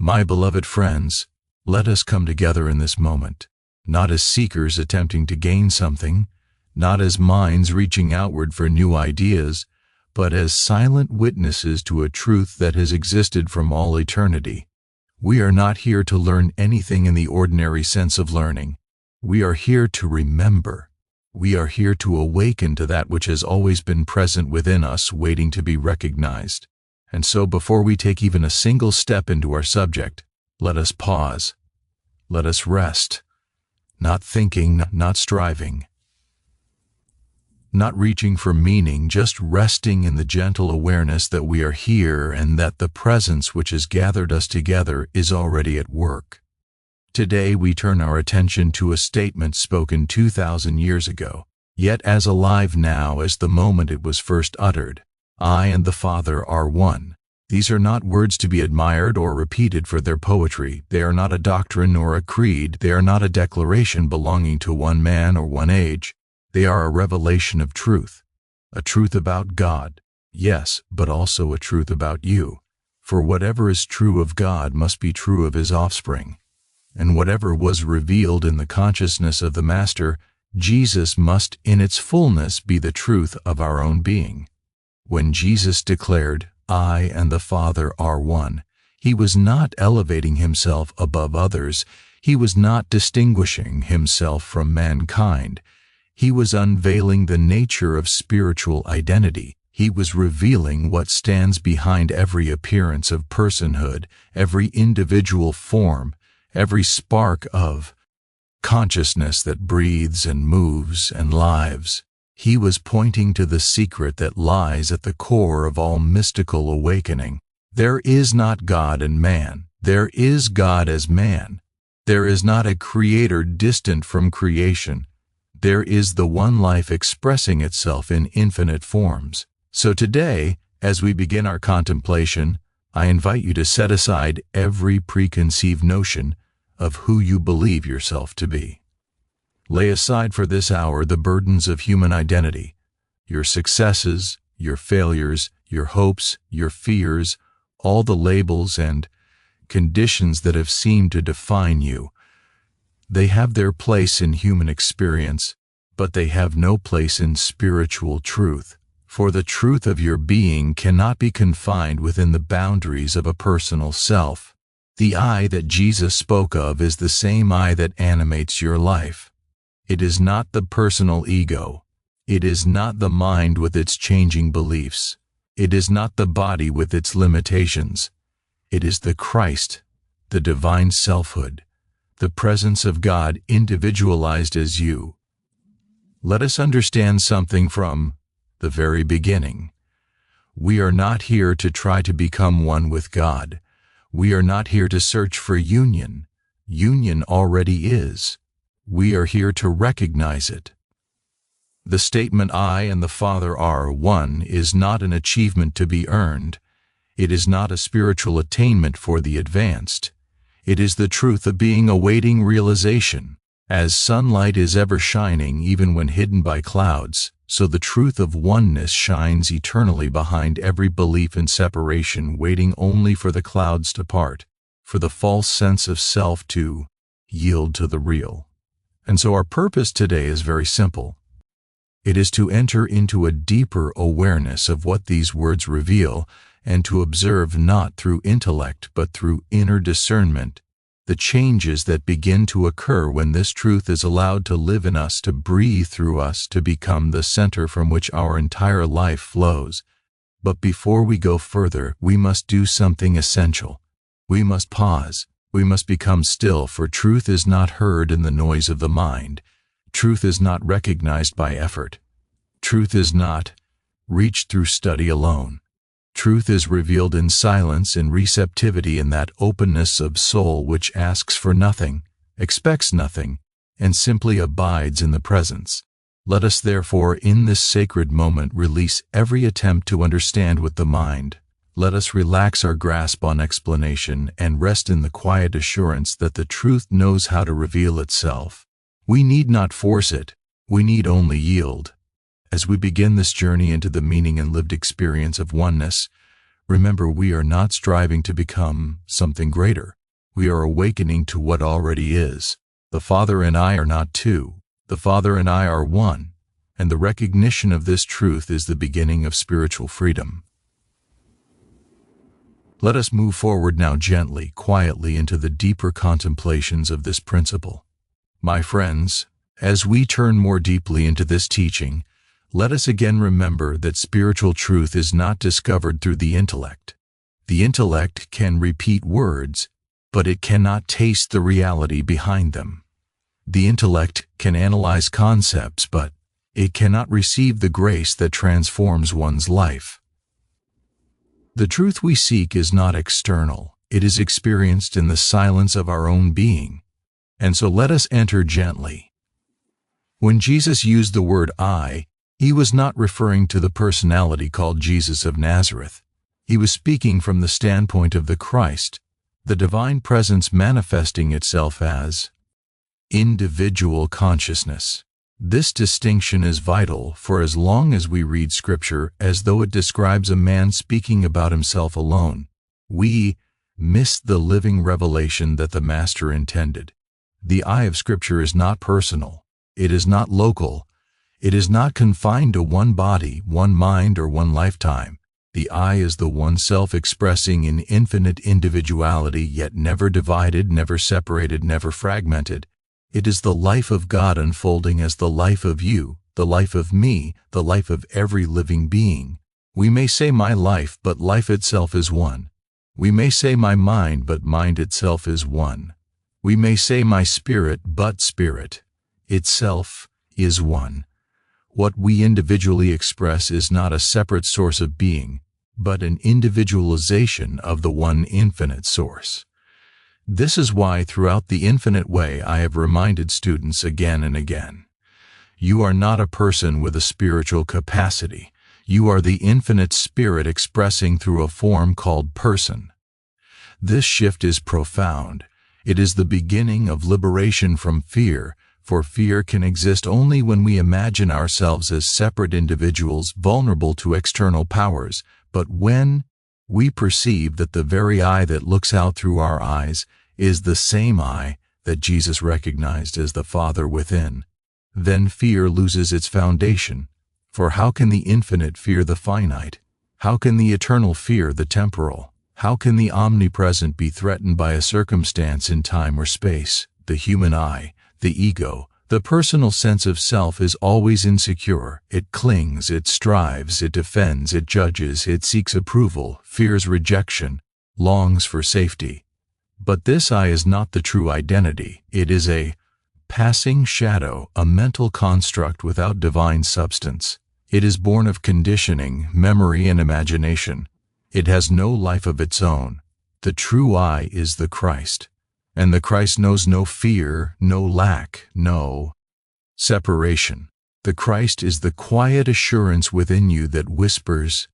My beloved friends, let us come together in this moment, not as seekers attempting to gain something, not as minds reaching outward for new ideas, but as silent witnesses to a truth that has existed from all eternity. We are not here to learn anything in the ordinary sense of learning. We are here to remember. We are here to awaken to that which has always been present within us, waiting to be recognized. And so before we take even a single step into our subject, let us pause. Let us rest. Not thinking, not striving, not reaching for meaning, just resting in the gentle awareness that we are here and that the presence which has gathered us together is already at work. Today we turn our attention to a statement spoken 2,000 years ago, yet as alive now as the moment it was first uttered. I and the Father are one. These are not words to be admired or repeated for their poetry. They are not a doctrine or a creed. They are not a declaration belonging to one man or one age. They are a revelation of truth, a truth about God, yes, but also a truth about you. For whatever is true of God must be true of his offspring. And whatever was revealed in the consciousness of the Master, Jesus must in its fullness be the truth of our own being. When Jesus declared, I and the Father are one, he was not elevating himself above others. He was not distinguishing himself from mankind. He was unveiling the nature of spiritual identity. He was revealing what stands behind every appearance of personhood, every individual form, every spark of consciousness that breathes and moves and lives. He was pointing to the secret that lies at the core of all mystical awakening. There is not God and man. There is God as man. There is not a creator distant from creation. There is the one life expressing itself in infinite forms. So today, as we begin our contemplation, I invite you to set aside every preconceived notion of who you believe yourself to be. Lay aside for this hour the burdens of human identity, your successes, your failures, your hopes, your fears, all the labels and conditions that have seemed to define you. They have their place in human experience, but they have no place in spiritual truth. For the truth of your being cannot be confined within the boundaries of a personal self. The I that Jesus spoke of is the same I that animates your life. It is not the personal ego. It is not the mind with its changing beliefs. It is not the body with its limitations. It is the Christ, the divine selfhood, the presence of God individualized as you. Let us understand something from the very beginning. We are not here to try to become one with God. We are not here to search for union. Union already is. We are here to recognize it. The statement, I and the Father are one, is not an achievement to be earned. It is not a spiritual attainment for the advanced. It is the truth of being awaiting realization. As sunlight is ever shining even when hidden by clouds, so the truth of oneness shines eternally behind every belief in separation, waiting only for the clouds to part, for the false sense of self to yield to the real. And so our purpose today is very simple. It is to enter into a deeper awareness of what these words reveal and to observe not through intellect but through inner discernment the changes that begin to occur when this truth is allowed to live in us, to breathe through us, to become the center from which our entire life flows. But before we go further, we must do something essential. We must pause. We must become still, for truth is not heard in the noise of the mind. Truth is not recognized by effort. Truth is not reached through study alone. Truth is revealed in silence, in receptivity, in that openness of soul which asks for nothing, expects nothing, and simply abides in the presence. Let us therefore in this sacred moment release every attempt to understand with the mind. Let us relax our grasp on explanation and rest in the quiet assurance that the truth knows how to reveal itself. We need not force it. We need only yield. As we begin this journey into the meaning and lived experience of oneness, Remember, we are not striving to become something greater. We are awakening to what already is. The Father and I are not two. The Father and I are one. And the recognition of this truth is the beginning of spiritual freedom. Let us move forward now gently, quietly into the deeper contemplations of this principle. My friends, as we turn more deeply into this teaching, let us again remember that spiritual truth is not discovered through the intellect. The intellect can repeat words, but it cannot taste the reality behind them. The intellect can analyze concepts, but it cannot receive the grace that transforms one's life. The truth we seek is not external. It is experienced in the silence of our own being. And so let us enter gently. When Jesus used the word I, he was not referring to the personality called Jesus of Nazareth. He was speaking from the standpoint of the Christ, the divine presence manifesting itself as individual consciousness. This distinction is vital for as long as we read Scripture as though it describes a man speaking about himself alone, we miss the living revelation that the Master intended. The I of Scripture is not personal. It is not local. It is not confined to one body, one mind, or one lifetime. The I is the one self-expressing in infinite individuality, yet never divided, never separated, never fragmented. It is the life of God unfolding as the life of you, the life of me, the life of every living being. We may say my life, but life itself is one. We may say my mind, but mind itself is one. We may say my spirit, but spirit itself is one. What we individually express is not a separate source of being, but an individualization of the one infinite source. This is why throughout the infinite way I have reminded students again and again. You are not a person with a spiritual capacity. You are the infinite spirit expressing through a form called person. This shift is profound. It is the beginning of liberation from fear, for fear can exist only when we imagine ourselves as separate individuals vulnerable to external powers. But when we perceive that the very eye that looks out through our eyes is the same eye that Jesus recognized as the Father within, then fear loses its foundation. For how can the infinite fear the finite? How can the eternal fear the temporal? How can the omnipresent be threatened by a circumstance in time or space? The human eye, the ego, the personal sense of self is always insecure. It clings, it strives, it defends, it judges, it seeks approval, fears rejection, longs for safety. But this I is not the true identity. It is a passing shadow, a mental construct without divine substance. It is born of conditioning, memory, and imagination. It has no life of its own. The true I is the Christ. And the Christ knows no fear, no lack, no separation. The Christ is the quiet assurance within you that whispers,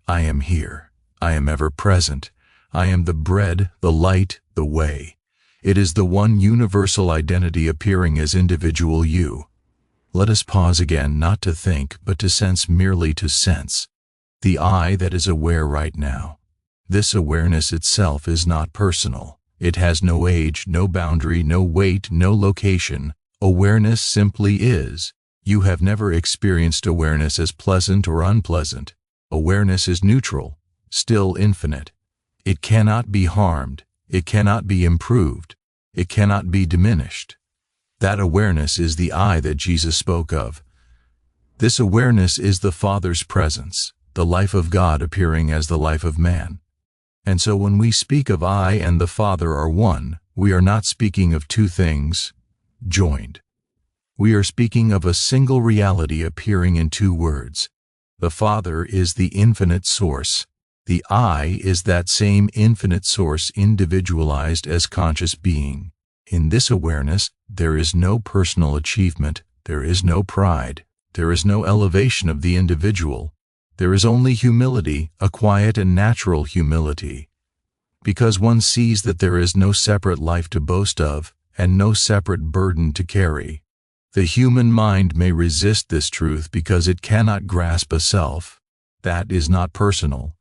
I am here. I am ever present. I am the bread, the light, the way. It is the one universal identity appearing as individual you. Let us pause again, not to think, but to sense, merely to sense. The I that is aware right now. This awareness itself is not personal. It has no age, no boundary, no weight, no location. Awareness simply is. You have never experienced awareness as pleasant or unpleasant. Awareness is neutral, still infinite. It cannot be harmed. It cannot be improved. It cannot be diminished. That awareness is the I that Jesus spoke of. This awareness is the Father's presence, the life of God appearing as the life of man. And so when we speak of I and the Father are one, we are not speaking of two things joined. We are speaking of a single reality appearing in two words. The Father is the infinite source. The I is that same infinite source individualized as conscious being. In this awareness, there is no personal achievement, there is no pride, there is no elevation of the individual. There is only humility, a quiet and natural humility, because one sees that there is no separate life to boast of and no separate burden to carry. The human mind may resist this truth because it cannot grasp a self. That is not personal.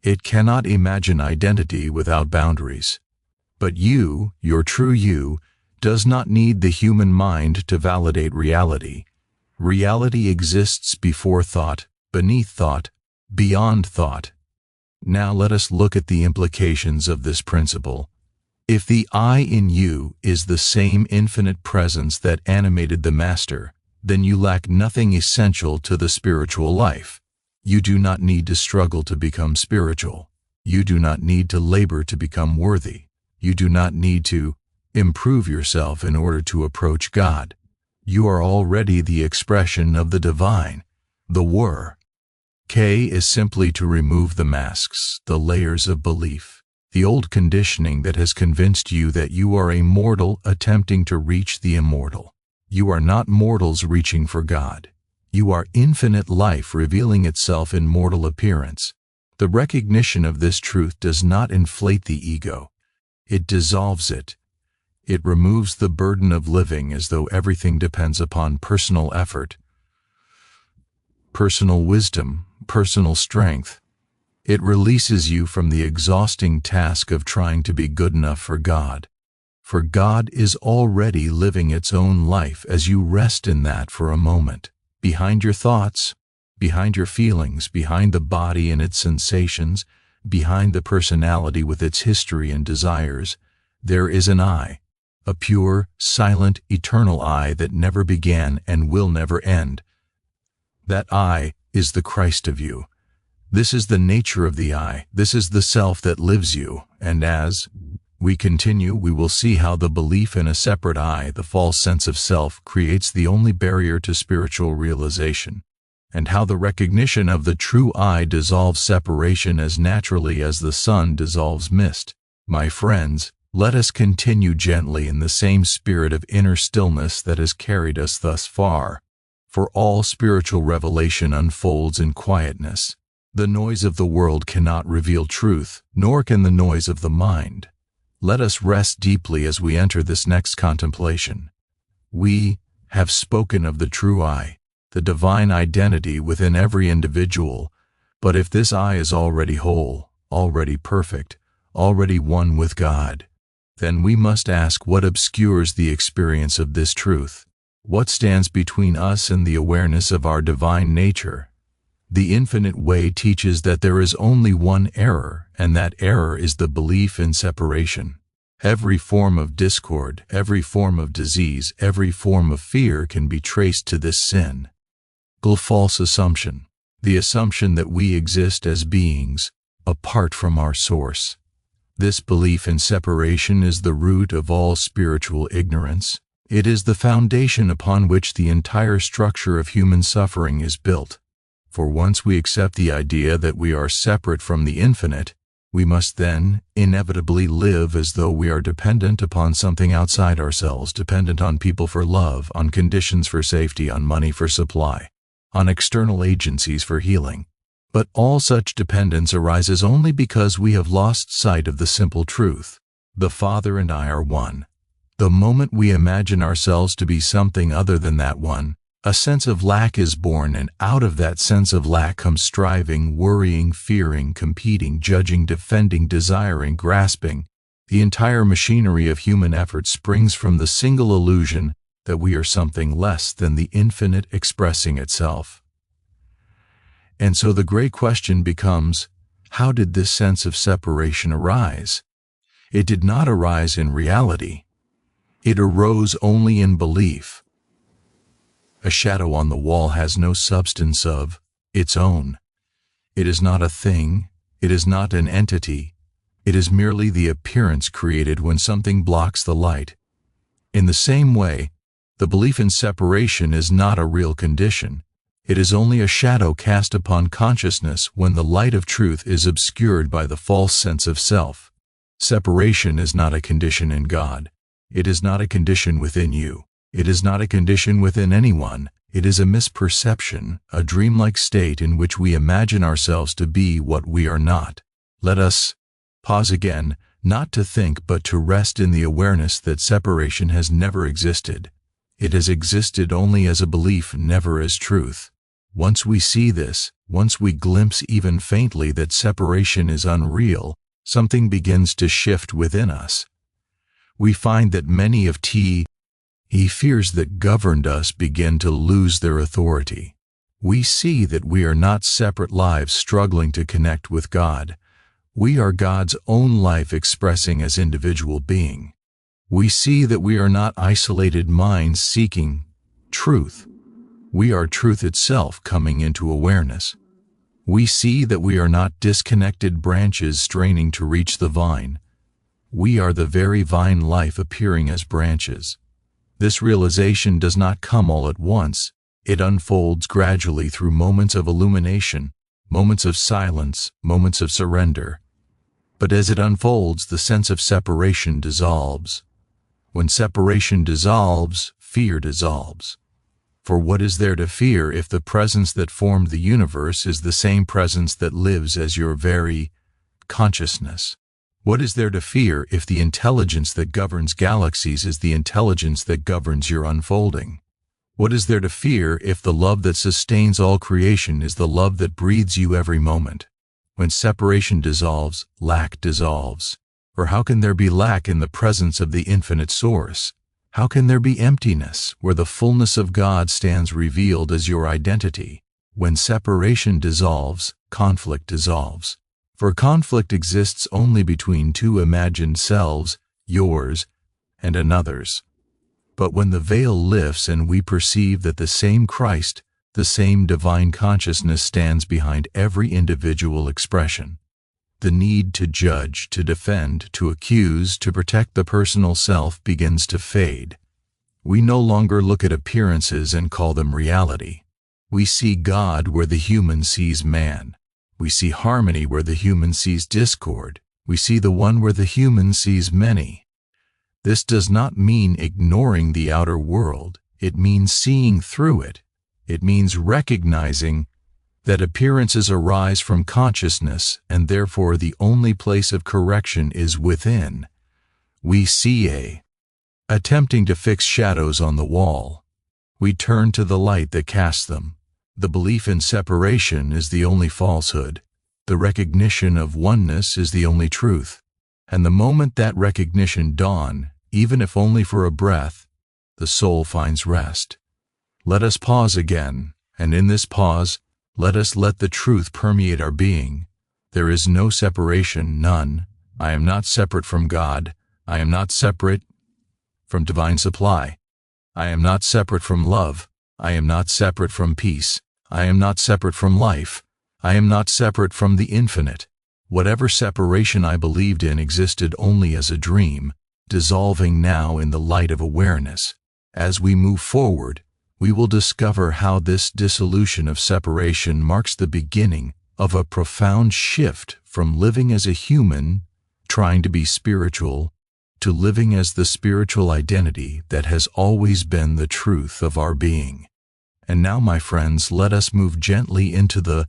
It cannot imagine identity without boundaries. But you, your true you, does not need the human mind to validate reality. Reality exists before thought, beneath thought, beyond thought. Now let us look at the implications of this principle. If the I in you is the same infinite presence that animated the Master, then you lack nothing essential to the spiritual life. You do not need to struggle to become spiritual. You do not need to labor to become worthy. You do not need to improve yourself in order to approach God. You are already the expression of the divine, the were. K is simply to remove the masks, the layers of belief, the old conditioning that has convinced you that you are a mortal attempting to reach the immortal. You are not mortals reaching for God. You are infinite life revealing itself in mortal appearance. The recognition of this truth does not inflate the ego. It dissolves it. It removes the burden of living as though everything depends upon personal effort, personal wisdom, personal strength. It releases you from the exhausting task of trying to be good enough for God. For God is already living its own life as you rest in that for a moment. Behind your thoughts, behind your feelings, behind the body and its sensations, behind the personality with its history and desires, there is an I, a pure, silent, eternal I that never began and will never end. That I is the Christ of you. This is the nature of the I. This is the self that lives you, and as we continue, we will see how the belief in a separate I, the false sense of self, creates the only barrier to spiritual realization, and how the recognition of the true I dissolves separation as naturally as the sun dissolves mist. My friends, let us continue gently in the same spirit of inner stillness that has carried us thus far, for all spiritual revelation unfolds in quietness. The noise of the world cannot reveal truth, nor can the noise of the mind. Let us rest deeply as we enter this next contemplation. We have spoken of the true I, the divine identity within every individual, but if this I is already whole, already perfect, already one with God, then we must ask what obscures the experience of this truth. What stands between us and the awareness of our divine nature? The infinite way teaches that there is only one error, and that error is the belief in separation. Every form of discord, every form of disease, every form of fear can be traced to this sin. False assumption, the assumption that we exist as beings, apart from our source. This belief in separation is the root of all spiritual ignorance. It is the foundation upon which the entire structure of human suffering is built. For once we accept the idea that we are separate from the infinite, we must then inevitably live as though we are dependent upon something outside ourselves, dependent on people for love, on conditions for safety, on money for supply, on external agencies for healing. But all such dependence arises only because we have lost sight of the simple truth. The Father and I are one. The moment we imagine ourselves to be something other than that one, a sense of lack is born, and out of that sense of lack comes striving, worrying, fearing, competing, judging, defending, desiring, grasping. The entire machinery of human effort springs from the single illusion that we are something less than the infinite expressing itself. And so the great question becomes, how did this sense of separation arise? It did not arise in reality. It arose only in belief. A shadow on the wall has no substance of its own. It is not a thing. It is not an entity. It is merely the appearance created when something blocks the light. In the same way, the belief in separation is not a real condition. It is only a shadow cast upon consciousness when the light of truth is obscured by the false sense of self. Separation is not a condition in God. It is not a condition within you. It is not a condition within anyone. It is a misperception, a dreamlike state in which we imagine ourselves to be what we are not. Let us pause again, not to think but to rest in the awareness that separation has never existed. It has existed only as a belief, never as truth. Once we see this, once we glimpse even faintly that separation is unreal, something begins to shift within us. We find that many of the fears that governed us begin to lose their authority. We see that we are not separate lives struggling to connect with God. We are God's own life expressing as individual being. We see that we are not isolated minds seeking truth. We are truth itself coming into awareness. We see that we are not disconnected branches straining to reach the vine. We are the very vine life appearing as branches. This realization does not come all at once. It unfolds gradually through moments of illumination, moments of silence, moments of surrender. But as it unfolds, the sense of separation dissolves. When separation dissolves, fear dissolves. For what is there to fear if the presence that formed the universe is the same presence that lives as your very consciousness? What is there to fear if the intelligence that governs galaxies is the intelligence that governs your unfolding? What is there to fear if the love that sustains all creation is the love that breathes you every moment? When separation dissolves, lack dissolves. For how can there be lack in the presence of the infinite source? How can there be emptiness where the fullness of God stands revealed as your identity? When separation dissolves, conflict dissolves. For conflict exists only between two imagined selves, yours and another's. But when the veil lifts and we perceive that the same Christ, the same divine consciousness stands behind every individual expression, the need to judge, to defend, to accuse, to protect the personal self begins to fade. We no longer look at appearances and call them reality. We see God where the human sees man. We see harmony where the human sees discord. We see the one where the human sees many. This does not mean ignoring the outer world. It means seeing through it. It means recognizing that appearances arise from consciousness, and therefore the only place of correction is within. We see attempting to fix shadows on the wall. We turn to the light that casts them. The belief in separation is the only falsehood. The recognition of oneness is the only truth. And the moment that recognition dawns, even if only for a breath, the soul finds rest. Let us pause again, and in this pause, let us let the truth permeate our being. There is no separation, none. I am not separate from God. I am not separate from divine supply. I am not separate from love. I am not separate from peace. I am not separate from life. I am not separate from the infinite. Whatever separation I believed in existed only as a dream, dissolving now in the light of awareness. As we move forward, we will discover how this dissolution of separation marks the beginning of a profound shift from living as a human, trying to be spiritual, to living as the spiritual identity that has always been the truth of our being. And now, my friends, let us move gently into the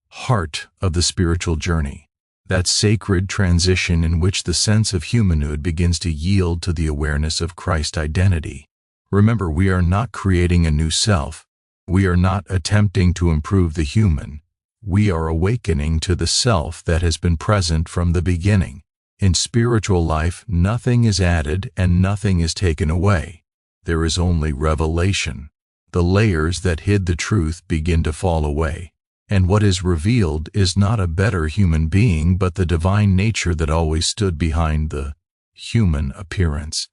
heart of the spiritual journey, that sacred transition in which the sense of humanhood begins to yield to the awareness of Christ's identity. Remember, we are not creating a new self. We are not attempting to improve the human. We are awakening to the self that has been present from the beginning. In spiritual life, nothing is added and nothing is taken away. There is only revelation. The layers that hid the truth begin to fall away. And what is revealed is not a better human being, but the divine nature that always stood behind the human appearance.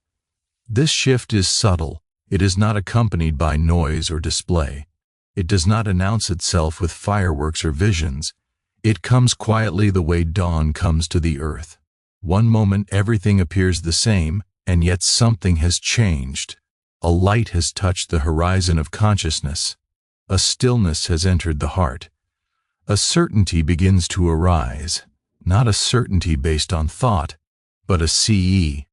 This shift is subtle. It is not accompanied by noise or display. It does not announce itself with fireworks or visions. It comes quietly the way dawn comes to the earth. One moment everything appears the same, and yet something has changed. A light has touched the horizon of consciousness. A stillness has entered the heart. A certainty begins to arise, not a certainty based on thought, but a certainty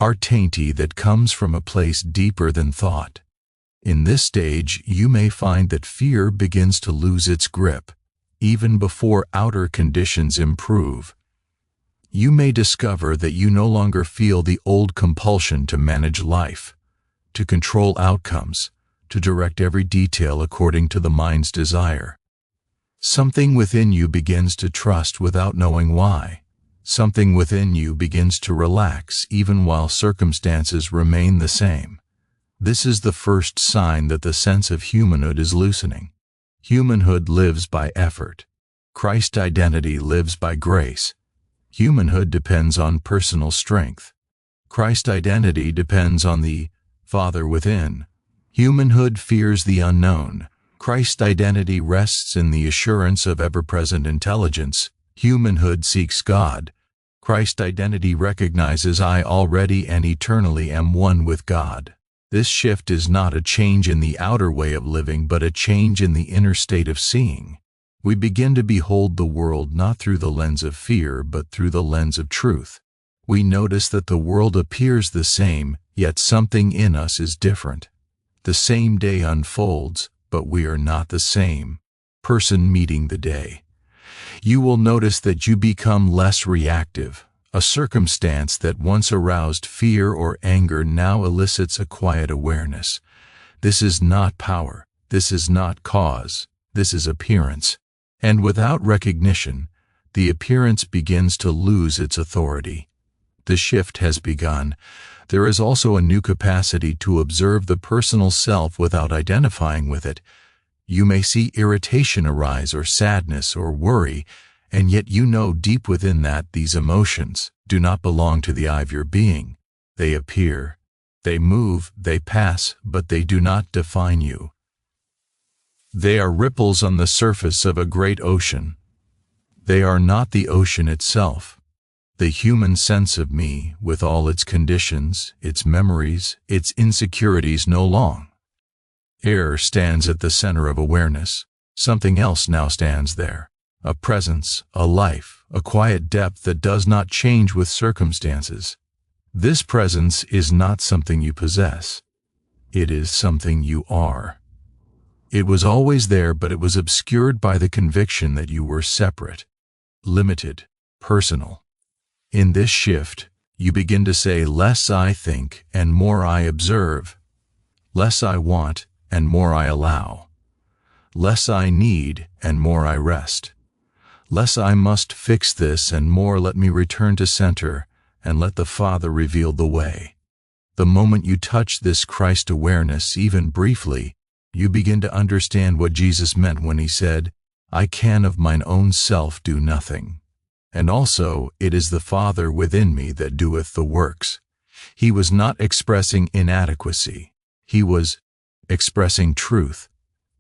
that comes from a place deeper than thought. In this stage, you may find that fear begins to lose its grip, even before outer conditions improve. You may discover that you no longer feel the old compulsion to manage life, to control outcomes, to direct every detail according to the mind's desire. Something within you begins to trust without knowing why. Something within you begins to relax even while circumstances remain the same. This is the first sign that the sense of humanhood is loosening. Humanhood lives by effort. Christ's identity lives by grace. Humanhood depends on personal strength. Christ's identity depends on the Father within. Humanhood fears the unknown. Christ's identity rests in the assurance of ever-present intelligence. Humanhood seeks God. Christ's identity recognizes I already and eternally am one with God. This shift is not a change in the outer way of living, but a change in the inner state of seeing. We begin to behold the world not through the lens of fear, but through the lens of truth. We notice that the world appears the same, yet something in us is different. The same day unfolds, but we are not the same person meeting the day. You will notice that you become less reactive. A circumstance that once aroused fear or anger now elicits a quiet awareness. This is not power. This is not cause. This is appearance. And without recognition, the appearance begins to lose its authority. The shift has begun. There is also a new capacity to observe the personal self without identifying with it. You may see irritation arise or sadness or worry, and yet you know deep within that these emotions do not belong to the eye of your being. They appear, they move, they pass, but they do not define you. They are ripples on the surface of a great ocean. They are not the ocean itself. The human sense of me, with all its conditions, its memories, its insecurities, no longer. Air stands at the center of awareness. Something else now stands there. A presence, a life, a quiet depth that does not change with circumstances. This presence is not something you possess. It is something you are. It was always there, but it was obscured by the conviction that you were separate, limited, personal. In this shift, you begin to say, less I think and more I observe. Less I want and more I allow. Less I need and more I rest. Less I must fix this and more let me return to center and let the Father reveal the way. The moment you touch this Christ awareness, even briefly, you begin to understand what Jesus meant when he said, I can of mine own self do nothing. And also, it is the Father within me that doeth the works. He was not expressing inadequacy. He was expressing truth.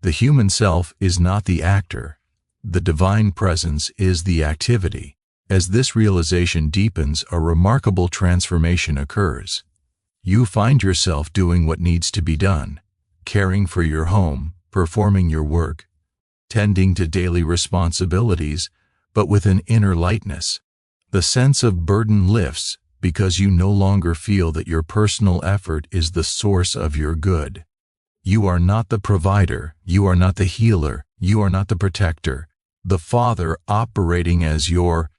The human self is not the actor. The divine presence is the activity. As this realization deepens, a remarkable transformation occurs. You find yourself doing what needs to be done, caring for your home, performing your work, tending to daily responsibilities, but with an inner lightness. The sense of burden lifts because you no longer feel that your personal effort is the source of your good. You are not the provider, you are not the healer, you are not the protector. The Father operating as your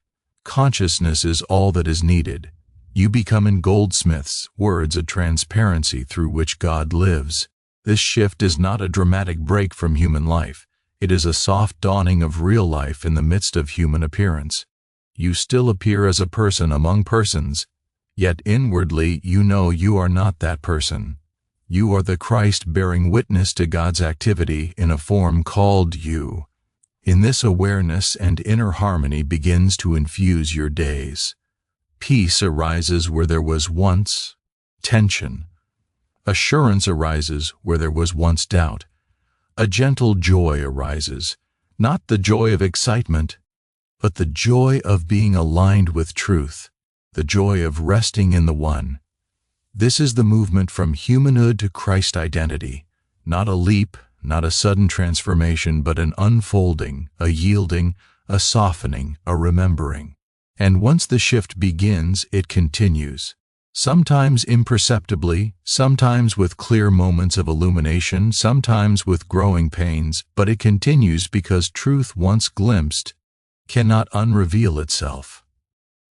consciousness is all that is needed. You become, in Goldsmith's words, a transparency through which God lives. This shift is not a dramatic break from human life. It is a soft dawning of real life in the midst of human appearance. You still appear as a person among persons, yet inwardly you know you are not that person. You are the Christ bearing witness to God's activity in a form called you. In this awareness and inner harmony begins to infuse your days. Peace arises where there was once tension. Assurance arises where there was once doubt. A gentle joy arises, not the joy of excitement, but the joy of being aligned with truth, the joy of resting in the One. This is the movement from humanhood to Christ identity, not a leap, not a sudden transformation, but an unfolding, a yielding, a softening, a remembering. And once the shift begins, it continues. Sometimes imperceptibly, sometimes with clear moments of illumination, sometimes with growing pains, but it continues because truth once glimpsed cannot unreveal itself.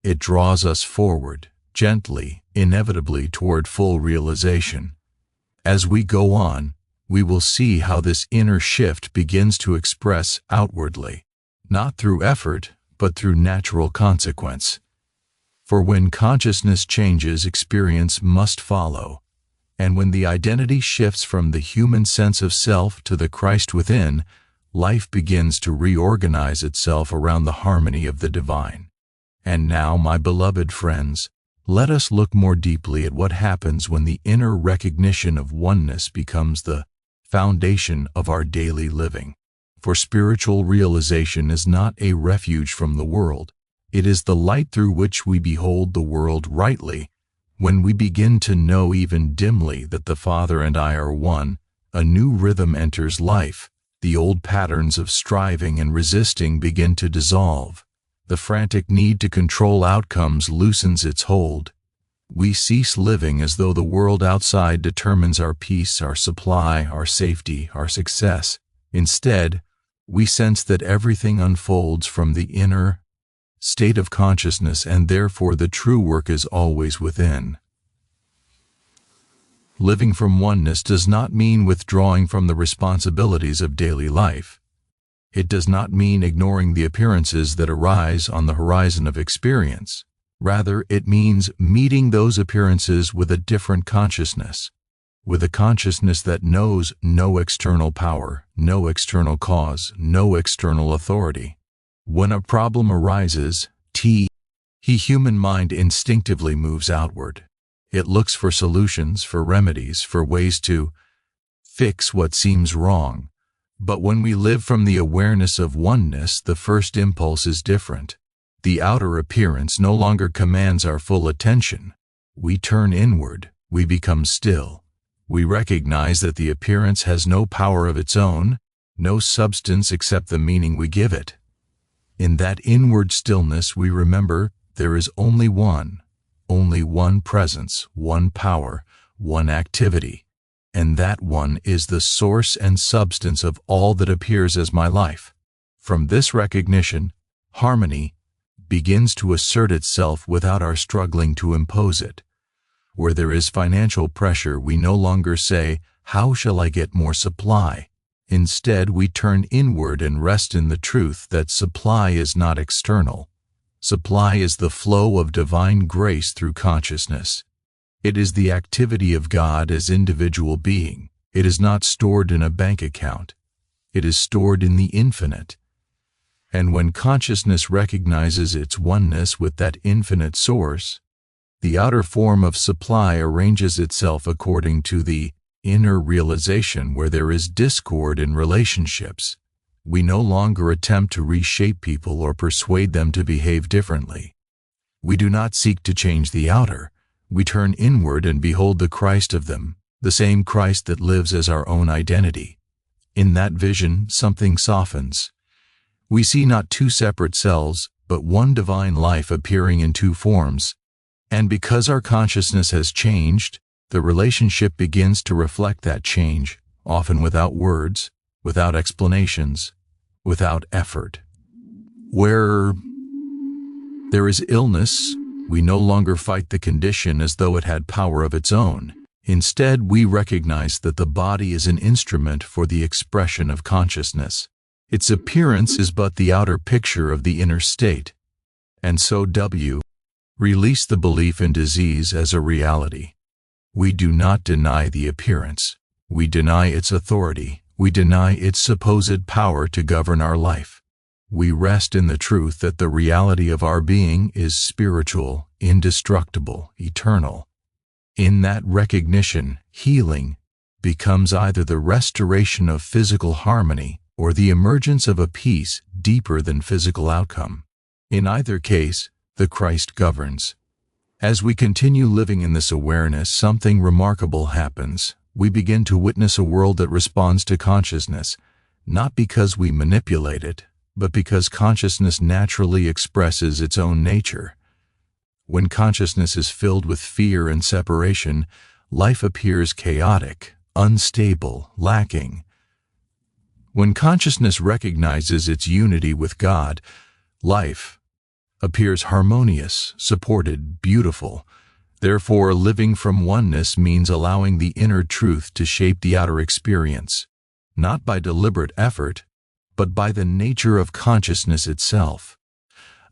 It draws us forward, gently, inevitably toward full realization. As we go on, we will see how this inner shift begins to express outwardly, not through effort, but through natural consequence. For when consciousness changes, experience must follow, and when the identity shifts from the human sense of self to the Christ within, life begins to reorganize itself around the harmony of the divine. And now, my beloved friends, let us look more deeply at what happens when the inner recognition of oneness becomes the foundation of our daily living. For spiritual realization is not a refuge from the world. It is the light through which we behold the world rightly. When we begin to know even dimly that the Father and I are one, a new rhythm enters life. The old patterns of striving and resisting begin to dissolve. The frantic need to control outcomes loosens its hold. We cease living as though the world outside determines our peace, our supply, our safety, our success. Instead, we sense that everything unfolds from the inner state of consciousness, and therefore the true work is always within. Living from oneness does not mean withdrawing from the responsibilities of daily life. It does not mean ignoring the appearances that arise on the horizon of experience. Rather, it means meeting those appearances with a different consciousness, with a consciousness that knows no external power, no external cause, no external authority. When a problem arises, the human mind instinctively moves outward. It looks for solutions, for remedies, for ways to fix what seems wrong. But when we live from the awareness of oneness, the first impulse is different. The outer appearance no longer commands our full attention. We turn inward, we become still. We recognize that the appearance has no power of its own, no substance except the meaning we give it. In that inward stillness we remember there is only one presence, one power, one activity, and that one is the source and substance of all that appears as my life. From this recognition, harmony begins to assert itself without our struggling to impose it. Where there is financial pressure, we no longer say, "How shall I get more supply?" Instead, we turn inward and rest in the truth that supply is not external. Supply is the flow of divine grace through consciousness. It is the activity of God as individual being. It is not stored in a bank account. It is stored in the infinite. And when consciousness recognizes its oneness with that infinite source, the outer form of supply arranges itself according to the inner realization. Where there is discord in relationships, we no longer attempt to reshape people or persuade them to behave differently. We do not seek to change the outer. We turn inward and behold the Christ of them, the same Christ that lives as our own identity. In that vision, something softens. We see not two separate selves, but one divine life appearing in two forms. And because our consciousness has changed, the relationship begins to reflect that change, often without words, without explanations, without effort. Where there is illness, we no longer fight the condition as though it had power of its own. Instead, we recognize that the body is an instrument for the expression of consciousness. Its appearance is but the outer picture of the inner state. And so release the belief in disease as a reality. We do not deny the appearance. We deny its authority. We deny its supposed power to govern our life. We rest in the truth that the reality of our being is spiritual, indestructible, eternal. In that recognition, healing becomes either the restoration of physical harmony or the emergence of a peace deeper than physical outcome. In either case, the Christ governs. As we continue living in this awareness, something remarkable happens. We begin to witness a world that responds to consciousness, not because we manipulate it, but because consciousness naturally expresses its own nature. When consciousness is filled with fear and separation, life appears chaotic, unstable, lacking. When consciousness recognizes its unity with God, life appears harmonious, supported, beautiful. Therefore, living from oneness means allowing the inner truth to shape the outer experience, not by deliberate effort, but by the nature of consciousness itself.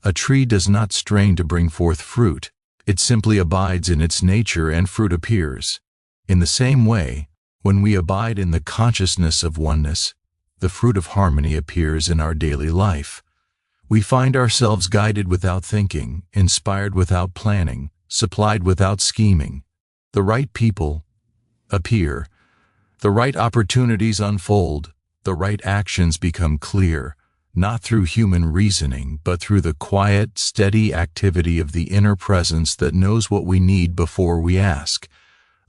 A tree does not strain to bring forth fruit. It simply abides in its nature and fruit appears. In the same way, when we abide in the consciousness of oneness, the fruit of harmony appears in our daily life. We find ourselves guided without thinking, inspired without planning, supplied without scheming. The right people appear. The right opportunities unfold. The right actions become clear, not through human reasoning, but through the quiet, steady activity of the inner presence that knows what we need before we ask.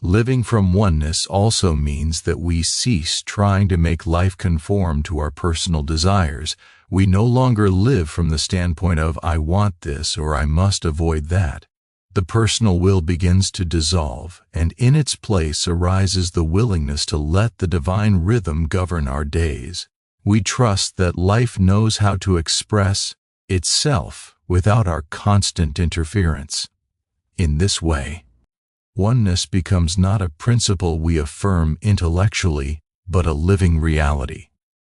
Living from oneness also means that we cease trying to make life conform to our personal desires. We no longer live from the standpoint of, I want this or I must avoid that. The personal will begins to dissolve, and in its place arises the willingness to let the divine rhythm govern our days. We trust that life knows how to express itself without our constant interference. In this way, oneness becomes not a principle we affirm intellectually, but a living reality.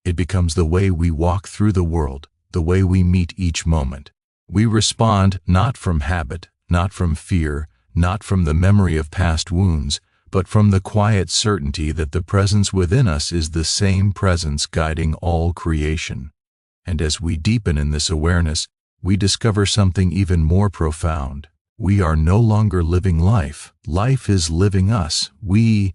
It becomes the way we walk through the world, the way we meet each moment. We respond not from habit, not from fear, not from the memory of past wounds, but from the quiet certainty that the presence within us is the same presence guiding all creation. And as we deepen in this awareness, we discover something even more profound. We are no longer living life. Life is living us. We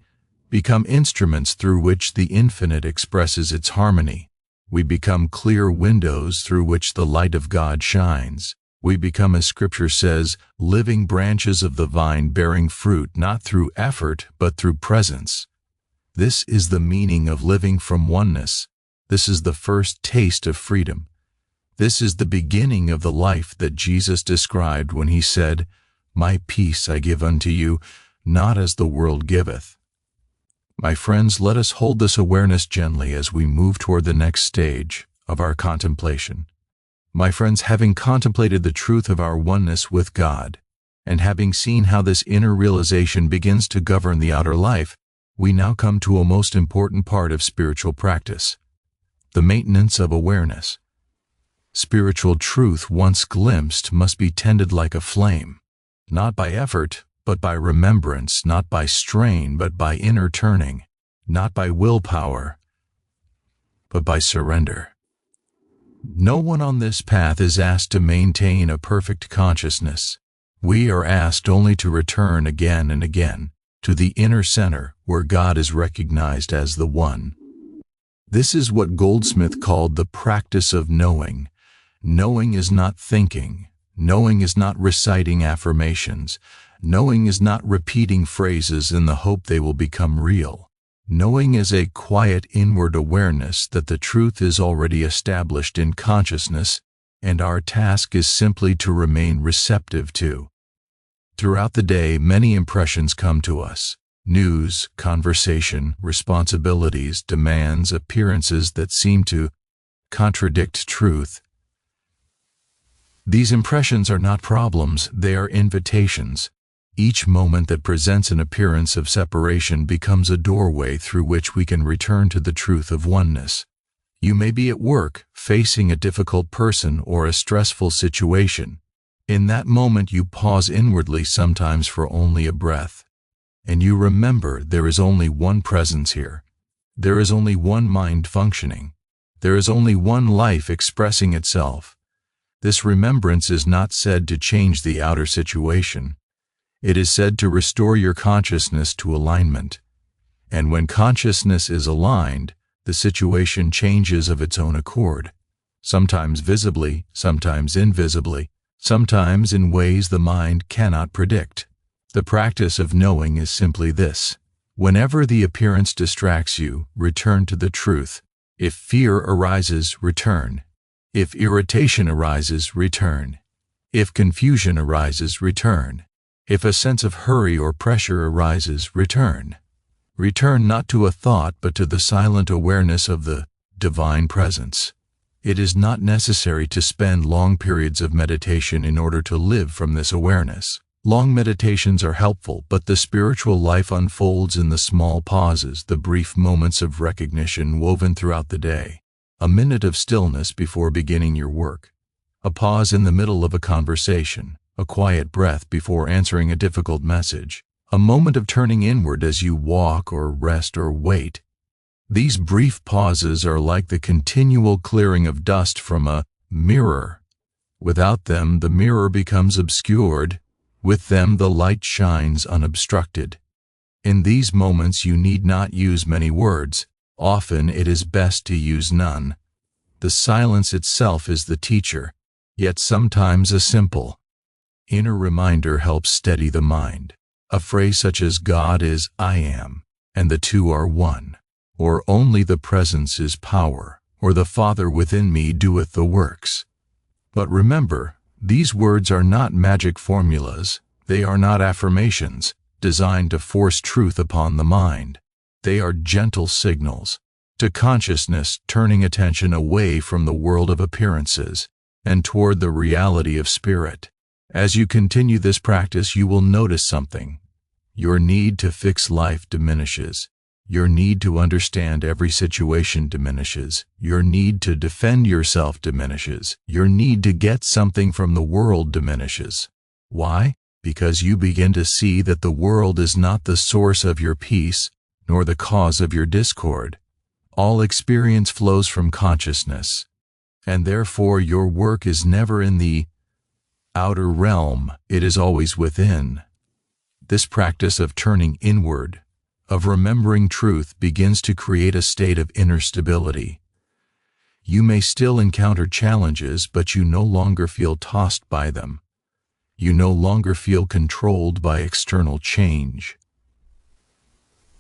become instruments through which the infinite expresses its harmony. We become clear windows through which the light of God shines. We become, as Scripture says, living branches of the vine bearing fruit not through effort but through presence. This is the meaning of living from oneness. This is the first taste of freedom. This is the beginning of the life that Jesus described when he said, "My peace I give unto you, not as the world giveth." My friends, let us hold this awareness gently as we move toward the next stage of our contemplation. My friends, having contemplated the truth of our oneness with God, and having seen how this inner realization begins to govern the outer life, we now come to a most important part of spiritual practice, the maintenance of awareness. Spiritual truth, once glimpsed, must be tended like a flame, not by effort, but by remembrance, not by strain, but by inner turning, not by willpower, but by surrender. No one on this path is asked to maintain a perfect consciousness. We are asked only to return again and again to the inner center where God is recognized as the One. This is what Goldsmith called the practice of knowing. Knowing is not thinking. Knowing is not reciting affirmations. Knowing is not repeating phrases in the hope they will become real. Knowing is a quiet inward awareness that the truth is already established in consciousness, and our task is simply to remain receptive to. Throughout the day, many impressions come to us: news, conversation, responsibilities, demands, appearances that seem to contradict truth. These impressions are not problems, they are invitations. Each moment that presents an appearance of separation becomes a doorway through which we can return to the truth of oneness. You may be at work, facing a difficult person or a stressful situation. In that moment you pause inwardly, sometimes for only a breath. And you remember there is only one presence here. There is only one mind functioning. There is only one life expressing itself. This remembrance is not said to change the outer situation. It is said to restore your consciousness to alignment. And when consciousness is aligned, the situation changes of its own accord, sometimes visibly, sometimes invisibly, sometimes in ways the mind cannot predict. The practice of knowing is simply this: whenever the appearance distracts you, return to the truth. If fear arises, return. If irritation arises, return. If confusion arises, return. If a sense of hurry or pressure arises, return. Return not to a thought, but to the silent awareness of the divine presence. It is not necessary to spend long periods of meditation in order to live from this awareness. Long meditations are helpful, but the spiritual life unfolds in the small pauses, the brief moments of recognition woven throughout the day. A minute of stillness before beginning your work. A pause in the middle of a conversation. A quiet breath before answering a difficult message. A moment of turning inward as you walk or rest or wait. These brief pauses are like the continual clearing of dust from a mirror. Without them, the mirror becomes obscured. With them, the light shines unobstructed. In these moments, you need not use many words. Often it is best to use none. The silence itself is the teacher, yet sometimes a simple inner reminder helps steady the mind. A phrase such as "God is I am, and the two are one," or "only the presence is power," or "the Father within me doeth the works." But remember, these words are not magic formulas. They are not affirmations designed to force truth upon the mind. They are gentle signals to consciousness, turning attention away from the world of appearances and toward the reality of spirit. As you continue this practice, you will notice something. Your need to fix life diminishes. Your need to understand every situation diminishes. Your need to defend yourself diminishes. Your need to get something from the world diminishes. Why? Because you begin to see that the world is not the source of your peace, nor the cause of your discord. All experience flows from consciousness, and therefore your work is never in the outer realm, it is always within. This practice of turning inward, of remembering truth, begins to create a state of inner stability. You may still encounter challenges, but you no longer feel tossed by them. You no longer feel controlled by external change.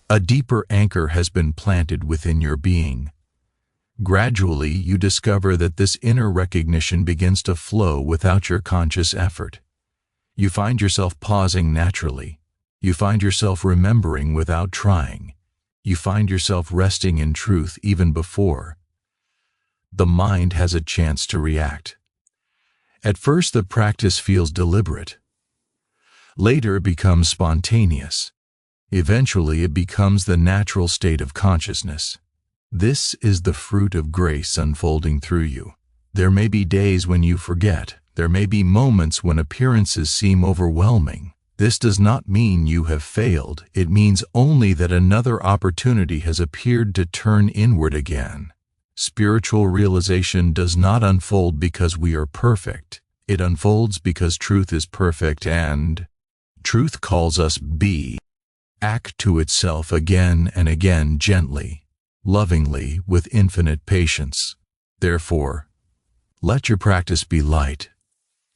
A deeper anchor has been planted within your being. Gradually, you discover that this inner recognition begins to flow without your conscious effort. You find yourself pausing naturally. You find yourself remembering without trying. You find yourself resting in truth even before the mind has a chance to react. At first, the practice feels deliberate. Later, it becomes spontaneous. Eventually, it becomes the natural state of consciousness. This is the fruit of grace unfolding through you. There may be days when you forget. There may be moments when appearances seem overwhelming. This does not mean you have failed. It means only that another opportunity has appeared to turn inward again. Spiritual realization does not unfold because we are perfect. It unfolds because truth is perfect, and truth calls us back to itself again and again, gently, lovingly, with infinite patience. Therefore, let your practice be light.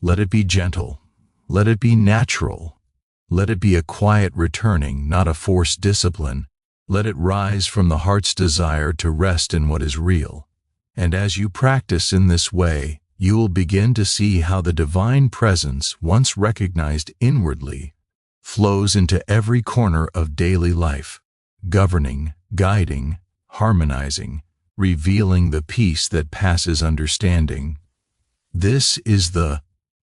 Let it be gentle. Let it be natural. Let it be a quiet returning, not a forced discipline. Let it rise from the heart's desire to rest in what is real. And as you practice in this way, you will begin to see how the divine presence, once recognized inwardly, flows into every corner of daily life, governing, guiding, harmonizing, revealing the peace that passes understanding. This is the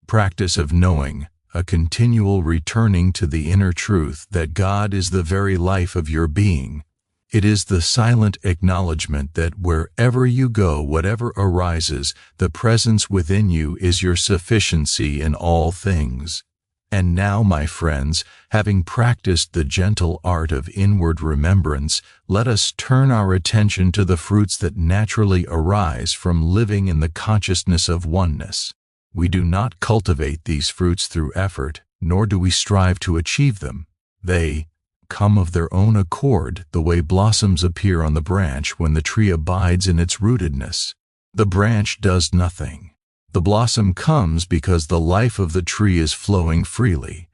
practice of knowing, a continual returning to the inner truth that God is the very life of your being. It is the silent acknowledgement that wherever you go, whatever arises, the presence within you is your sufficiency in all things. And now, my friends, having practiced the gentle art of inward remembrance, let us turn our attention to the fruits that naturally arise from living in the consciousness of oneness. We do not cultivate these fruits through effort, nor do we strive to achieve them. They come of their own accord, the way blossoms appear on the branch when the tree abides in its rootedness. The branch does nothing. The blossom comes because the life of the tree is flowing freely.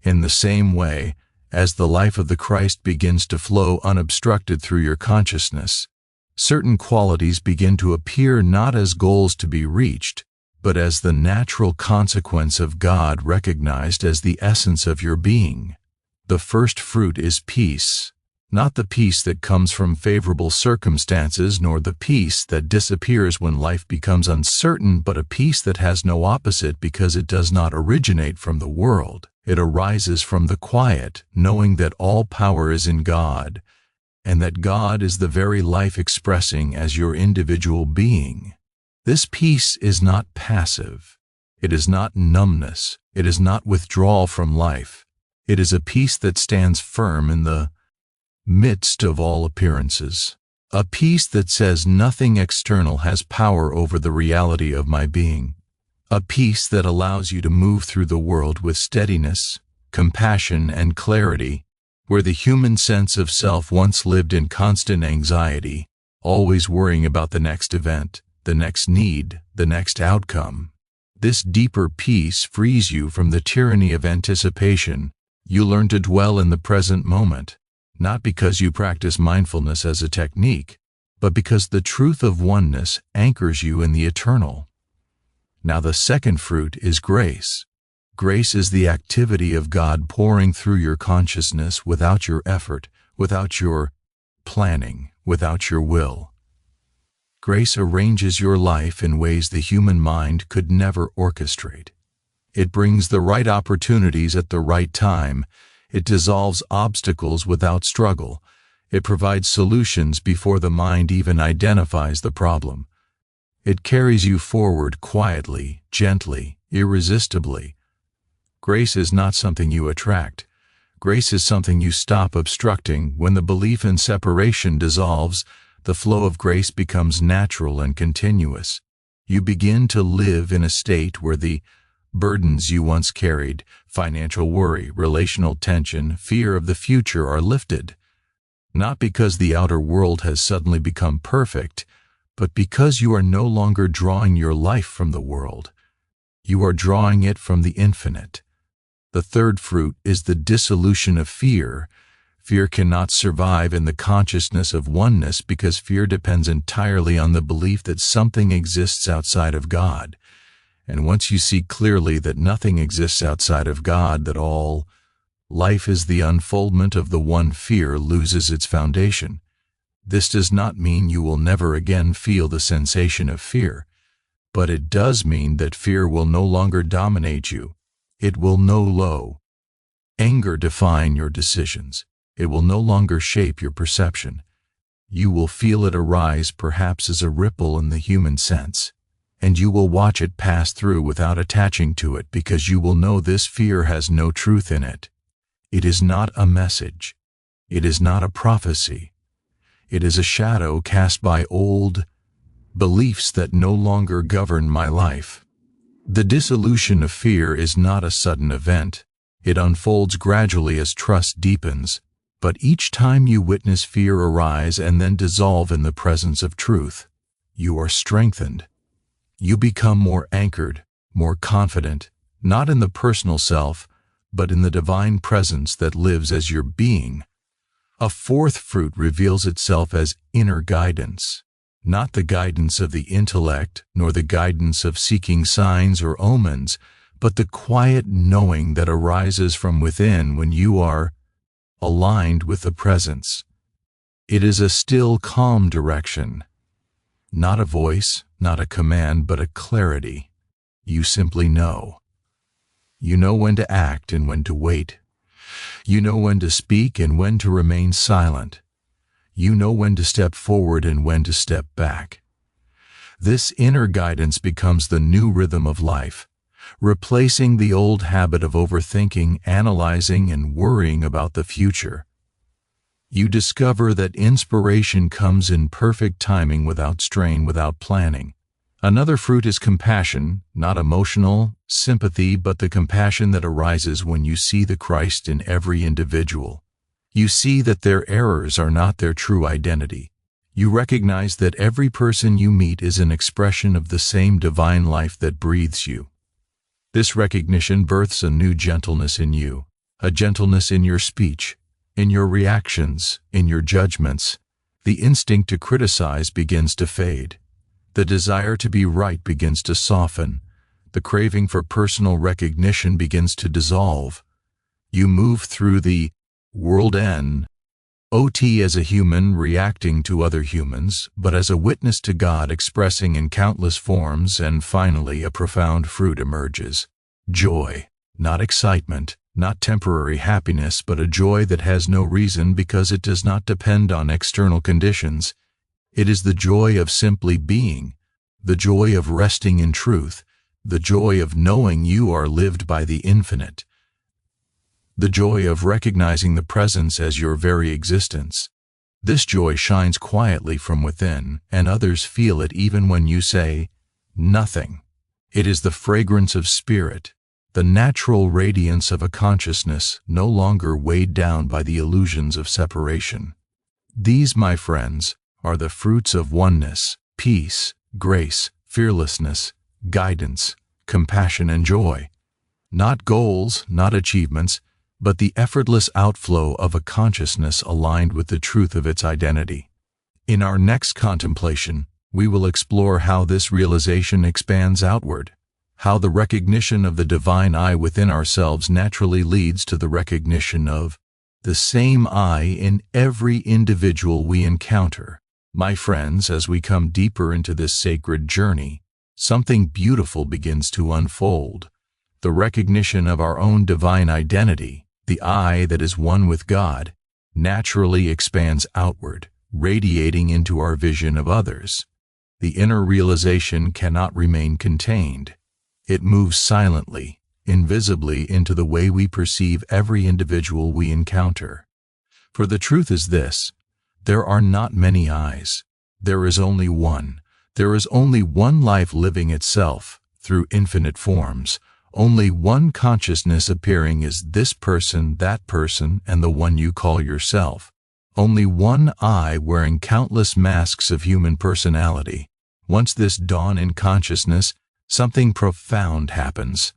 In the same way, as the life of the Christ begins to flow unobstructed through your consciousness, certain qualities begin to appear not as goals to be reached, but as the natural consequence of God recognized as the essence of your being. The first fruit is peace, Not the peace that comes from favorable circumstances, nor the peace that disappears when life becomes uncertain, but a peace that has no opposite because it does not originate from the world. It arises from the quiet, knowing that all power is in God, and that God is the very life expressing as your individual being. This peace is not passive. It is not numbness. It is not withdrawal from life. It is a peace that stands firm in the midst of all appearances. A peace that says nothing external has power over the reality of my being. A peace that allows you to move through the world with steadiness, compassion, and clarity, where the human sense of self once lived in constant anxiety, always worrying about the next event, the next need, the next outcome. This deeper peace frees you from the tyranny of anticipation. You learn to dwell in the present moment, not because you practice mindfulness as a technique, but because the truth of oneness anchors you in the eternal. Now the second fruit is grace. Grace is the activity of God pouring through your consciousness without your effort, without your planning, without your will. Grace arranges your life in ways the human mind could never orchestrate. It brings the right opportunities at the right time. It dissolves obstacles without struggle. It provides solutions before the mind even identifies the problem. It carries you forward quietly, gently, irresistibly. Grace is not something you attract. Grace is something you stop obstructing. When the belief in separation dissolves, the flow of grace becomes natural and continuous. You begin to live in a state where the burdens you once carried, financial worry, relational tension, fear of the future, are lifted. Not because the outer world has suddenly become perfect, but because you are no longer drawing your life from the world. You are drawing it from the infinite. The third fruit is the dissolution of fear. Fear cannot survive in the consciousness of oneness because fear depends entirely on the belief that something exists outside of God. And once you see clearly that nothing exists outside of God, that all life is the unfoldment of the one, fear loses its foundation. This does not mean you will never again feel the sensation of fear, but it does mean that fear will no longer dominate you. It will no anger define your decisions. It will no longer shape your perception. You will feel it arise perhaps as a ripple in the human sense, and you will watch it pass through without attaching to it because you will know this fear has no truth in it. It is not a message. It is not a prophecy. It is a shadow cast by old beliefs that no longer govern my life. The dissolution of fear is not a sudden event. It unfolds gradually as trust deepens. But each time you witness fear arise and then dissolve in the presence of truth, you are strengthened. You become more anchored, more confident, not in the personal self, but in the divine presence that lives as your being. A fourth fruit reveals itself as inner guidance, not the guidance of the intellect, nor the guidance of seeking signs or omens, but the quiet knowing that arises from within when you are aligned with the presence. It is a still, calm direction. Not a voice, not a command, but a clarity. You simply know. You know when to act and when to wait. You know when to speak and when to remain silent. You know when to step forward and when to step back. This inner guidance becomes the new rhythm of life, replacing the old habit of overthinking, analyzing, and worrying about the future. You discover that inspiration comes in perfect timing, without strain, without planning. Another fruit is compassion, not emotional sympathy, but the compassion that arises when you see the Christ in every individual. You see that their errors are not their true identity. You recognize that every person you meet is an expression of the same divine life that breathes you. This recognition births a new gentleness in you, a gentleness in your speech, in your reactions, in your judgments. The instinct to criticize begins to fade. The desire to be right begins to soften. The craving for personal recognition begins to dissolve. You move through the world OT as a human reacting to other humans, but as a witness to God expressing in countless forms, and finally a profound fruit emerges. Joy, not excitement, not temporary happiness, but a joy that has no reason because it does not depend on external conditions. It is the joy of simply being, the joy of resting in truth, the joy of knowing you are lived by the infinite, the joy of recognizing the presence as your very existence. This joy shines quietly from within, and others feel it even when you say nothing. It is the fragrance of spirit, the natural radiance of a consciousness no longer weighed down by the illusions of separation. These, my friends, are the fruits of oneness: peace, grace, fearlessness, guidance, compassion, and joy. Not goals, not achievements, but the effortless outflow of a consciousness aligned with the truth of its identity. In our next contemplation, we will explore how this realization expands outward, how the recognition of the divine I within ourselves naturally leads to the recognition of the same I in every individual we encounter. My friends, as we come deeper into this sacred journey, something beautiful begins to unfold. The recognition of our own divine identity, the I that is one with God, naturally expands outward, radiating into our vision of others. The inner realization cannot remain contained. It moves silently, invisibly into the way we perceive every individual we encounter. For the truth is this: there are not many I's. There is only one. There is only one life living itself through infinite forms. Only one consciousness appearing as this person, that person, and the one you call yourself. Only one I wearing countless masks of human personality. Once this dawn in consciousness, something profound happens.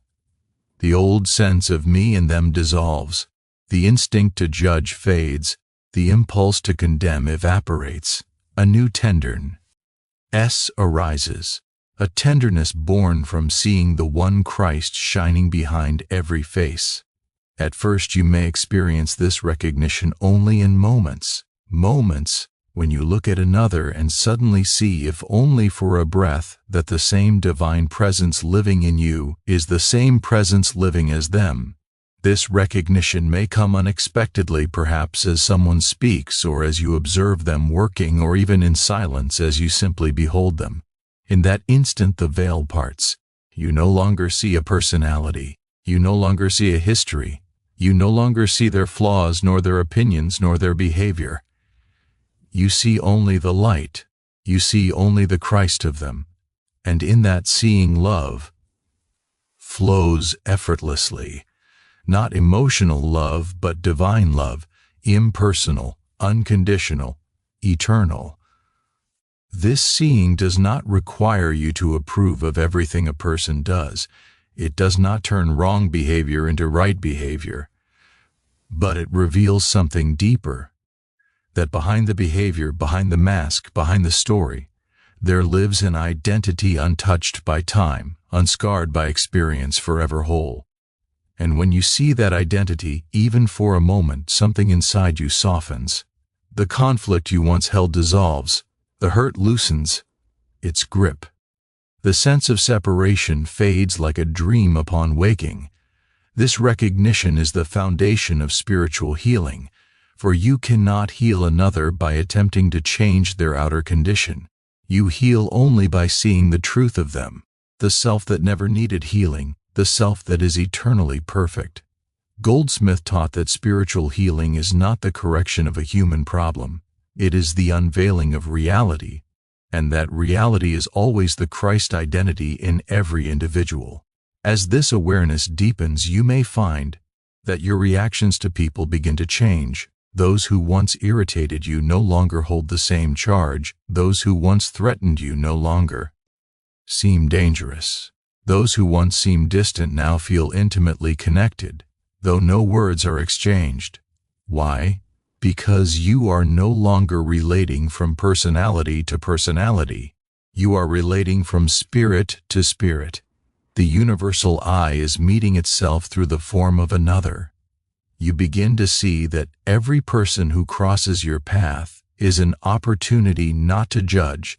The old sense of me and them dissolves. The instinct to judge fades. The impulse to condemn evaporates. A new tenderness arises. A tenderness born from seeing the one Christ shining behind every face. At first you may experience this recognition only in moments when you look at another and suddenly see, if only for a breath, that the same divine presence living in you is the same presence living as them. This recognition may come unexpectedly, perhaps as someone speaks, or as you observe them working, or even in silence as you simply behold them. In that instant the veil parts. You no longer see a personality. You no longer see a history. You no longer see their flaws, nor their opinions, nor their behavior. You see only the light. You see only the Christ of them. And in that seeing, love flows effortlessly. Not emotional love, but divine love, impersonal, unconditional, eternal. This seeing does not require you to approve of everything a person does. It does not turn wrong behavior into right behavior. But it reveals something deeper, that behind the behavior, behind the mask, behind the story, there lives an identity untouched by time, unscarred by experience, forever whole. And when you see that identity, even for a moment, something inside you softens. The conflict you once held dissolves. The hurt loosens its grip. The sense of separation fades like a dream upon waking. This recognition is the foundation of spiritual healing, for you cannot heal another by attempting to change their outer condition. You heal only by seeing the truth of them, the self that never needed healing, the self that is eternally perfect. Goldsmith taught that spiritual healing is not the correction of a human problem. It is the unveiling of reality, and that reality is always the Christ identity in every individual. As this awareness deepens, you may find that your reactions to people begin to change. Those who once irritated you no longer hold the same charge. Those who once threatened you no longer seem dangerous. Those who once seemed distant now feel intimately connected, though no words are exchanged. Why? Because you are no longer relating from personality to personality. You are relating from spirit to spirit. The universal I is meeting itself through the form of another. you begin to see that every person who crosses your path is an opportunity not to judge,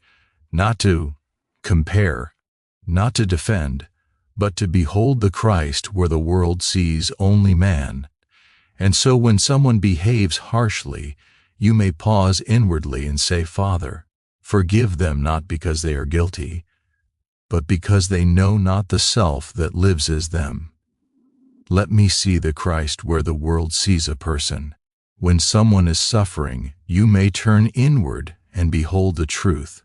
not to compare, not to defend, but to behold the Christ where the world sees only man. And so when someone behaves harshly, you may pause inwardly and say, Father, forgive them not because they are guilty, but because they know not the self that lives as them. Let me see the Christ where the world sees a person. When someone is suffering, you may turn inward and behold the truth.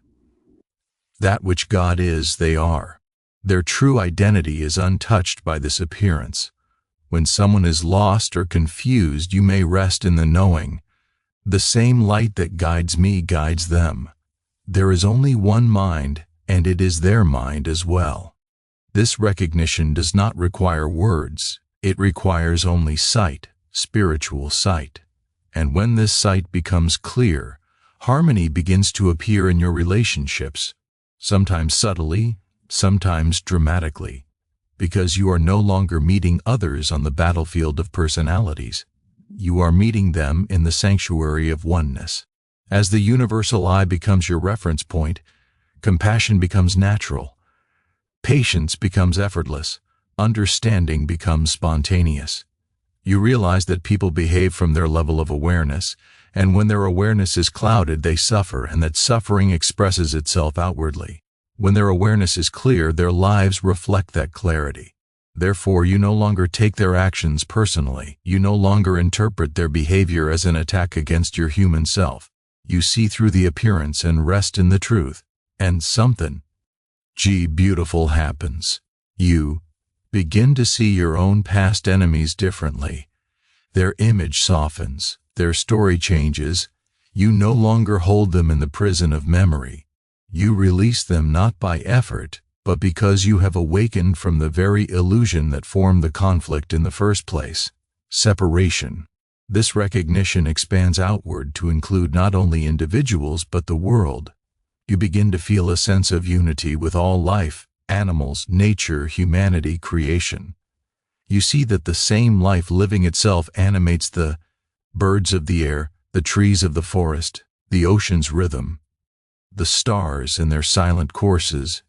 That which God is, they are. Their true identity is untouched by this appearance. When someone is lost or confused, you may rest in the knowing, the same light that guides me guides them. There is only one mind, and it is their mind as well. This recognition does not require words. It requires only sight, spiritual sight. And when this sight becomes clear, harmony begins to appear in your relationships, sometimes subtly, sometimes dramatically, because you are no longer meeting others on the battlefield of personalities. You are meeting them in the sanctuary of oneness. As the universal I becomes your reference point, compassion becomes natural, patience becomes effortless, understanding becomes spontaneous. You realize that people behave from their level of awareness, and when their awareness is clouded, they suffer, and that suffering expresses itself outwardly. When their awareness is clear, their lives reflect that clarity. Therefore, you no longer take their actions personally. You no longer interpret their behavior as an attack against your human self. You see through the appearance and rest in the truth. And something beautiful happens. You begin to see your own past enemies differently. Their image softens, their story changes. You no longer hold them in the prison of memory. You release them not by effort, but because you have awakened from the very illusion that formed the conflict in the first place, separation. This recognition expands outward to include not only individuals but the world. You begin to feel a sense of unity with all life, animals, nature, humanity, creation. You see that the same life living itself animates the birds of the air, the trees of the forest, the ocean's rhythm, the stars in their silent courses.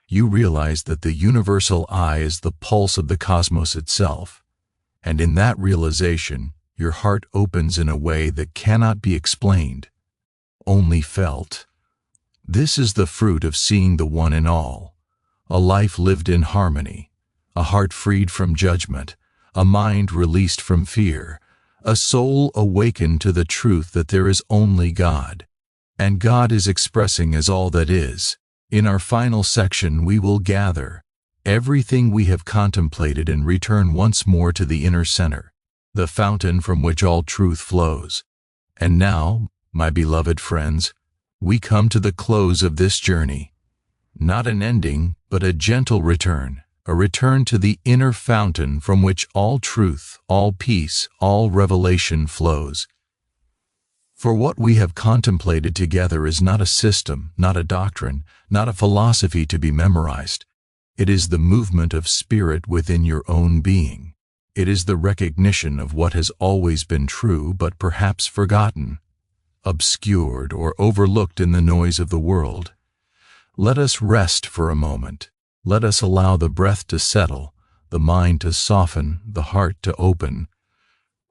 You realize that the universal I is the pulse of the cosmos itself, and in that realization, your heart opens in a way that cannot be explained, only felt. This is the fruit of seeing the one in all, a life lived in harmony, a heart freed from judgment, a mind released from fear, a soul awakened to the truth that there is only God, and God is expressing as all that is. In our final section, we will gather everything we have contemplated and return once more to the inner center, the fountain from which all truth flows. And now, my beloved friends, we come to the close of this journey. Not an ending, but a gentle return, a return to the inner fountain from which all truth, all peace, all revelation flows. For what we have contemplated together is not a system, not a doctrine, not a philosophy to be memorized. It is the movement of spirit within your own being. It is the recognition of what has always been true but perhaps forgotten, obscured or overlooked in the noise of the world. Let us rest for a moment. Let us allow the breath to settle, the mind to soften, the heart to open.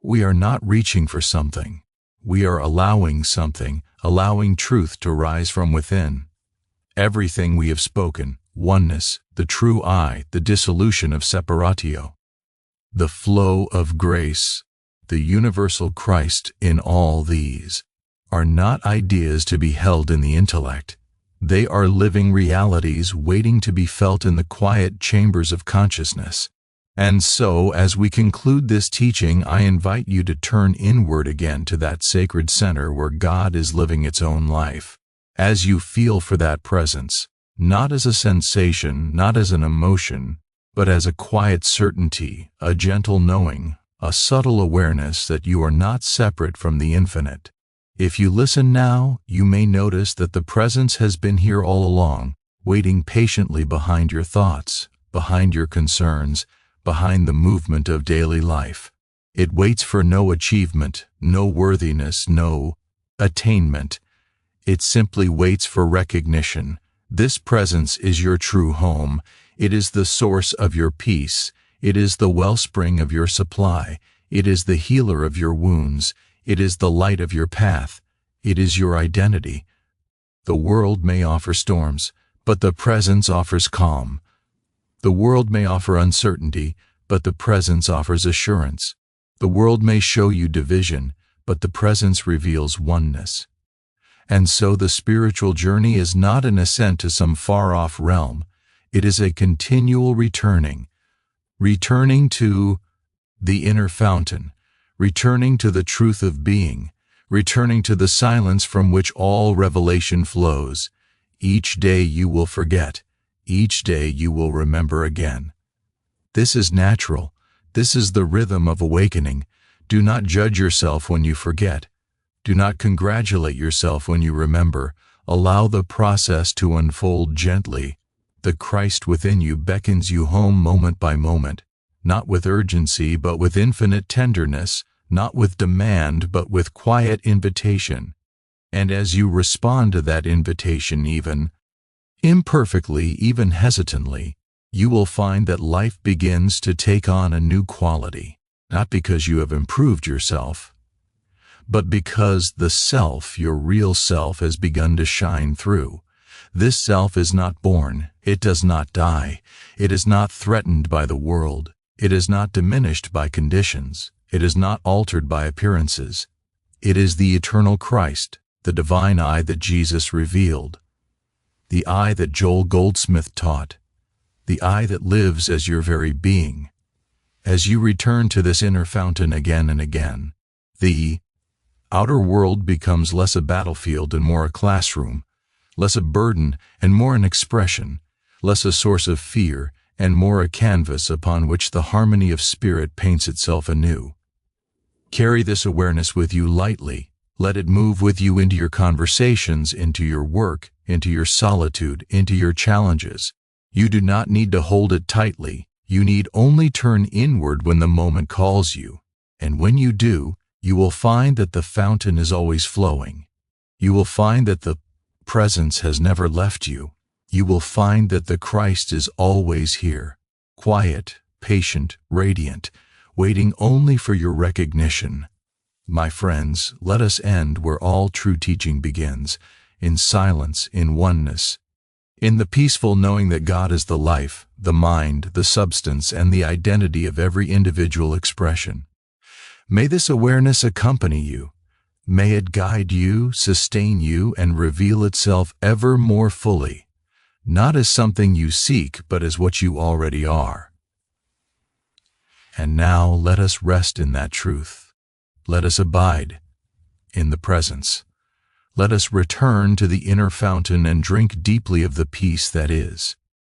We are not reaching for something. We are allowing something, allowing truth to rise from within. Everything we have spoken, oneness, the true I, the dissolution of separatio, the flow of grace, the universal Christ in all these, are not ideas to be held in the intellect. They are living realities waiting to be felt in the quiet chambers of consciousness. And so, as we conclude this teaching, I invite you to turn inward again to that sacred center where God is living its own life. As you feel for that presence, not as a sensation, not as an emotion, but as a quiet certainty, a gentle knowing, a subtle awareness that you are not separate from the infinite. If you listen now, you may notice that the presence has been here all along, waiting patiently behind your thoughts, behind your concerns, behind the movement of daily life. It waits for no achievement, no worthiness, no attainment. It simply waits for recognition. This presence is your true home. It is the source of your peace. It is the wellspring of your supply. It is the healer of your wounds. It is the light of your path. It is your identity. The world may offer storms, but the presence offers calm. The world may offer uncertainty, but the presence offers assurance. The world may show you division, but the presence reveals oneness. And so the spiritual journey is not an ascent to some far-off realm. It is a continual returning to the inner fountain, returning to the truth of being, returning to the silence from which all revelation flows. Each day you will forget. Each day you will remember again. This is natural. This is the rhythm of awakening. Do not judge yourself when you forget. Do not congratulate yourself when you remember. Allow the process to unfold gently. The Christ within you beckons you home moment by moment, not with urgency but with infinite tenderness, not with demand but with quiet invitation. And as you respond to that invitation, even imperfectly, even hesitantly, you will find that life begins to take on a new quality, not because you have improved yourself, but because the self, your real self, has begun to shine through. This self is not born. It does not die. It is not threatened by the world. It is not diminished by conditions. It is not altered by appearances. It is the eternal Christ, the divine I that Jesus revealed, the I that Joel Goldsmith taught, the I that lives as your very being. As you return to this inner fountain again and again, the outer world becomes less a battlefield and more a classroom, less a burden and more an expression, less a source of fear and more a canvas upon which the harmony of spirit paints itself anew. Carry this awareness with you lightly. Let it move with you into your conversations, into your work, into your solitude, into your challenges. You do not need to hold it tightly. You need only turn inward when the moment calls you. And when you do, you will find that the fountain is always flowing. You will find that the presence has never left you. You will find that the Christ is always here, quiet, patient, radiant, waiting only for your recognition. My friends, let us end where all true teaching begins, in silence, in oneness, in the peaceful knowing that God is the life, the mind, the substance, and the identity of every individual expression. May this awareness accompany you. May it guide you, sustain you, and reveal itself ever more fully, not as something you seek, but as what you already are. And now let us rest in that truth. Let us abide in the presence. Let us return to the inner fountain and drink deeply of the peace that is.